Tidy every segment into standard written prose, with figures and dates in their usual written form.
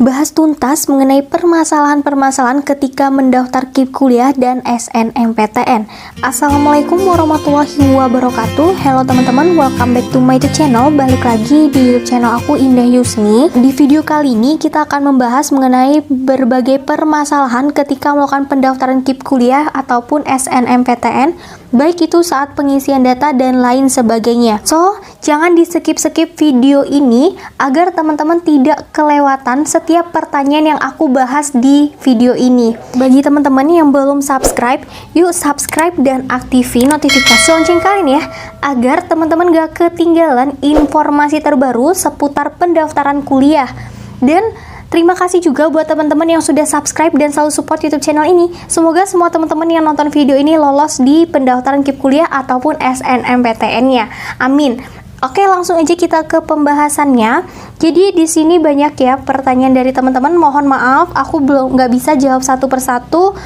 bahas tuntas mengenai permasalahan-permasalahan ketika mendaftar KIP kuliah dan SNMPTN. Assalamualaikum warahmatullahi wabarakatuh. Halo teman-teman, welcome back to my YouTube channel. Balik lagi di YouTube channel aku, Indah Yusni. Di video kali ini kita akan membahas mengenai berbagai permasalahan ketika melakukan pendaftaran KIP kuliah ataupun SNMPTN, baik itu saat pengisian data dan lain sebagainya. So, jangan di-skip-skip video ini agar teman-teman tidak kelewatan setiap pertanyaan yang aku bahas di video ini. Bagi teman-teman yang belum subscribe, yuk subscribe dan aktifin notifikasi lonceng kalian ya, agar teman-teman gak ketinggalan informasi terbaru seputar pendaftaran kuliah. Dan terima kasih juga buat teman-teman yang sudah subscribe dan selalu support YouTube channel ini. Semoga semua teman-teman yang nonton video ini lolos di pendaftaran KIP kuliah ataupun SNMPTN-nya. Amin. Oke, langsung aja kita ke pembahasannya. Jadi di sini banyak ya pertanyaan dari teman-teman. Mohon maaf, aku nggak bisa jawab satu persatu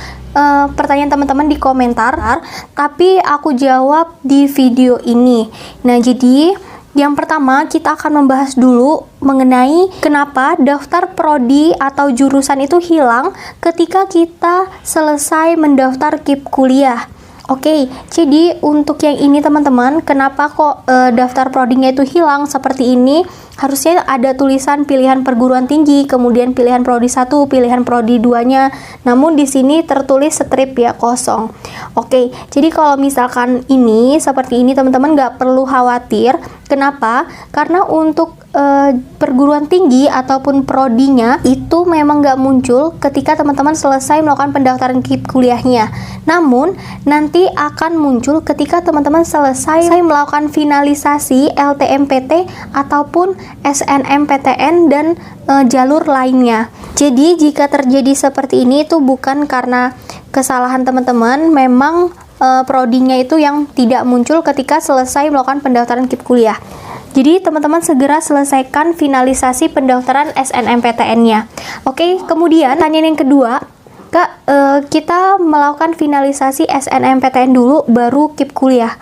pertanyaan teman-teman di komentar, tapi aku jawab di video ini. Nah, jadi yang pertama kita akan membahas dulu mengenai kenapa daftar prodi atau jurusan itu hilang ketika kita selesai mendaftar KIP kuliah. Oke, jadi untuk yang ini teman-teman, kenapa kok daftar prodinya itu hilang seperti ini? Harusnya ada tulisan pilihan perguruan tinggi, kemudian pilihan prodi 1, pilihan prodi 2-nya. Namun di sini tertulis strip ya, kosong. Oke, jadi kalau misalkan ini seperti ini teman-teman nggak perlu khawatir. Kenapa? Karena untuk perguruan tinggi ataupun prodinya itu memang nggak muncul ketika teman-teman selesai melakukan pendaftaran KIP kuliahnya. Namun nanti akan muncul ketika teman-teman selesai melakukan finalisasi LTMPT ataupun SNMPTN dan jalur lainnya. Jadi jika terjadi seperti ini itu bukan karena kesalahan teman-teman, memang prodinya itu yang tidak muncul ketika selesai melakukan pendaftaran KIP kuliah. Jadi teman-teman segera selesaikan finalisasi pendaftaran SNMPTN-nya. Oke, kemudian pertanyaan yang kedua, Kak, kita melakukan finalisasi SNMPTN dulu baru KIP kuliah.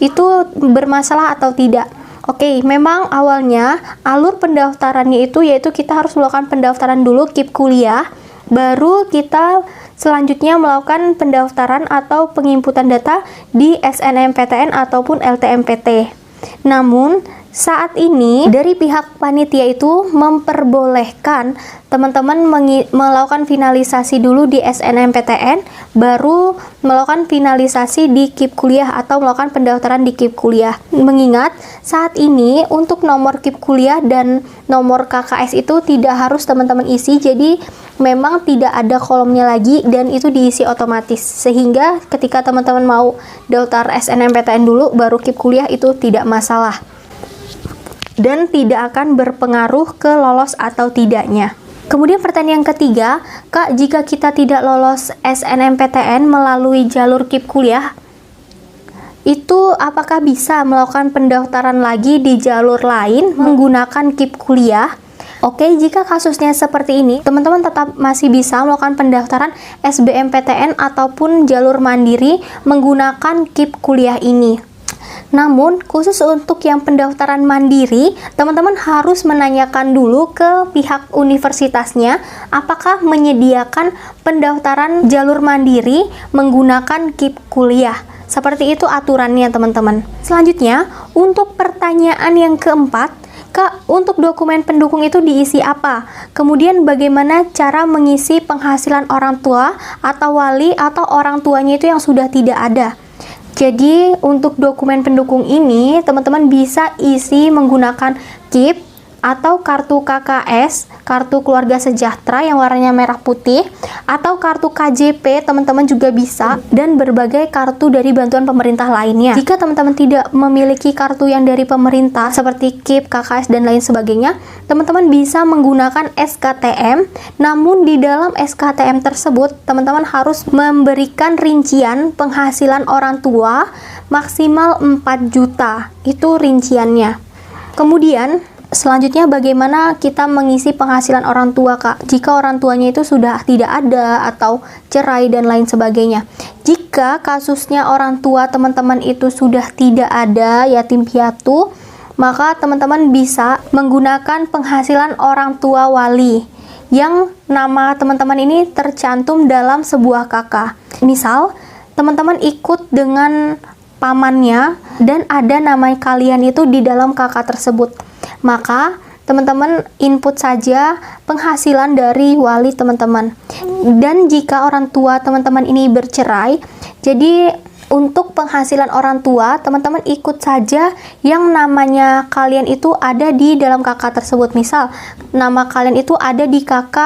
Itu bermasalah atau tidak? Oke, memang awalnya alur pendaftarannya itu yaitu kita harus melakukan pendaftaran dulu KIP kuliah, baru kita selanjutnya melakukan pendaftaran atau penginputan data di SNMPTN ataupun LTMPT. Namun saat ini dari pihak panitia itu memperbolehkan teman-teman melakukan finalisasi dulu di SNMPTN, baru melakukan finalisasi di KIP kuliah atau melakukan pendaftaran di KIP kuliah. Mengingat saat ini untuk nomor KIP kuliah dan nomor KKS itu tidak harus teman-teman isi, jadi memang tidak ada kolomnya lagi dan itu diisi otomatis. Sehingga ketika teman-teman mau daftar SNMPTN dulu baru KIP kuliah itu tidak masalah. Dan tidak akan berpengaruh ke lolos atau tidaknya. Kemudian pertanyaan yang ketiga, Kak, jika kita tidak lolos SNMPTN melalui jalur KIP kuliah, itu apakah bisa melakukan pendaftaran lagi di jalur lain menggunakan KIP kuliah? Oke, jika kasusnya seperti ini, teman-teman tetap masih bisa melakukan pendaftaran SBMPTN ataupun jalur mandiri menggunakan KIP kuliah ini. Namun, khusus untuk yang pendaftaran mandiri, teman-teman harus menanyakan dulu ke pihak universitasnya apakah menyediakan pendaftaran jalur mandiri menggunakan KIP kuliah. Seperti itu aturannya, teman-teman. Selanjutnya, untuk pertanyaan yang keempat, Kak, untuk dokumen pendukung itu diisi apa? Kemudian bagaimana cara mengisi penghasilan orang tua atau wali atau orang tuanya itu yang sudah tidak ada? Jadi untuk dokumen pendukung ini teman-teman bisa isi menggunakan KIP atau kartu KKS, kartu keluarga sejahtera yang warnanya merah putih, atau kartu KJP teman-teman juga bisa, dan berbagai kartu dari bantuan pemerintah lainnya. Jika teman-teman tidak memiliki kartu yang dari pemerintah seperti KIP, KKS, dan lain sebagainya, teman-teman bisa menggunakan SKTM. Namun di dalam SKTM tersebut teman-teman harus memberikan rincian penghasilan orang tua maksimal 4 juta. Itu rinciannya. Kemudian selanjutnya bagaimana kita mengisi penghasilan orang tua, Kak? Jika orang tuanya itu sudah tidak ada atau cerai dan lain sebagainya. Jika kasusnya orang tua teman-teman itu sudah tidak ada, yatim piatu, maka teman-teman bisa menggunakan penghasilan orang tua wali. yang nama teman-teman ini tercantum dalam sebuah KK. Misal, teman-teman ikut dengan pamannya dan ada nama kalian itu di dalam KK tersebut. Maka teman-teman input saja penghasilan dari wali teman-teman. Dan jika orang tua teman-teman ini bercerai, jadi untuk penghasilan orang tua, teman-teman ikut saja yang namanya kalian itu ada di dalam KK tersebut. Misal, nama kalian itu ada di KK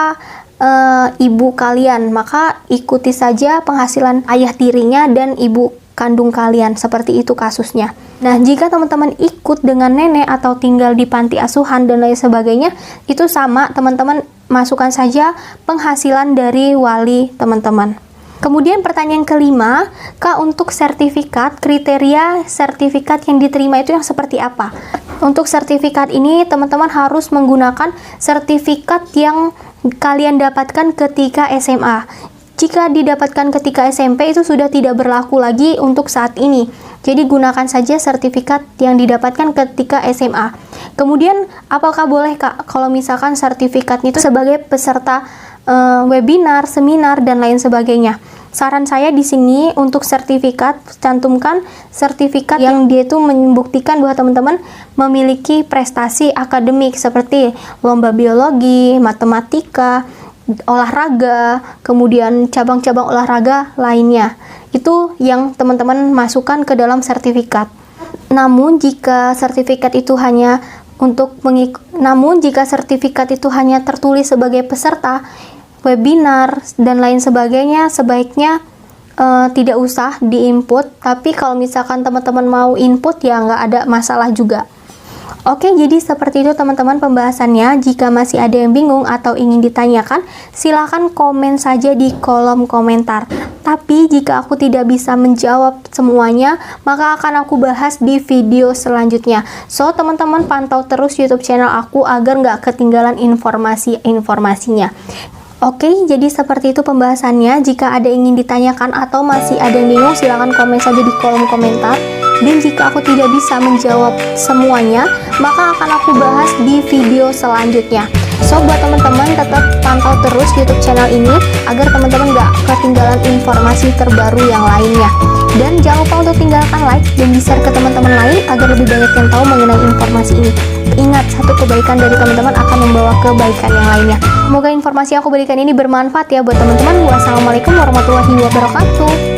ibu kalian, maka ikuti saja penghasilan ayah tirinya dan ibu kandung kalian, seperti itu kasusnya. Nah, jika teman-teman ikut dengan nenek atau tinggal di panti asuhan dan lain sebagainya, itu sama, teman-teman masukkan saja penghasilan dari wali teman-teman. Kemudian pertanyaan kelima, Kak, untuk sertifikat, kriteria sertifikat yang diterima itu yang seperti apa? Untuk sertifikat ini, teman-teman harus menggunakan sertifikat yang kalian dapatkan ketika SMA. Jika didapatkan ketika SMP itu sudah tidak berlaku lagi untuk saat ini. Jadi gunakan saja sertifikat yang didapatkan ketika SMA. Kemudian apakah boleh, Kak, kalau misalkan sertifikatnya itu sebagai peserta webinar, seminar dan lain sebagainya? Saran saya di sini untuk sertifikat, cantumkan sertifikat yang dia itu membuktikan bahwa teman-teman memiliki prestasi akademik seperti lomba biologi, matematika, olahraga, kemudian cabang-cabang olahraga lainnya. Itu yang teman-teman masukkan ke dalam sertifikat. Namun jika sertifikat itu hanya tertulis sebagai peserta webinar dan lain sebagainya, sebaiknya tidak usah diinput. Tapi kalau misalkan teman-teman mau input, ya nggak ada masalah juga. Oke, jadi seperti itu teman-teman pembahasannya. Jika masih ada yang bingung atau ingin ditanyakan, silahkan komen saja di kolom komentar. Tapi jika aku tidak bisa menjawab semuanya, maka akan aku bahas di video selanjutnya. So, teman-teman pantau terus YouTube channel aku agar nggak ketinggalan informasi-informasinya. Oke, jadi seperti itu pembahasannya. Jika ada yang ingin ditanyakan atau masih ada yang bingung, silahkan komen saja di kolom komentar. Dan jika aku tidak bisa menjawab semuanya, maka akan aku bahas di video selanjutnya. So, buat teman-teman tetap pantau terus YouTube channel ini agar teman-teman gak ketinggalan informasi terbaru yang lainnya. Dan jangan lupa untuk tinggalkan like dan di-share ke teman-teman lain agar lebih banyak yang tahu mengenai informasi ini. Ingat, satu kebaikan dari teman-teman akan membawa kebaikan yang lainnya. Semoga informasi yang aku berikan ini bermanfaat ya buat teman-teman. Wassalamualaikum warahmatullahi wabarakatuh.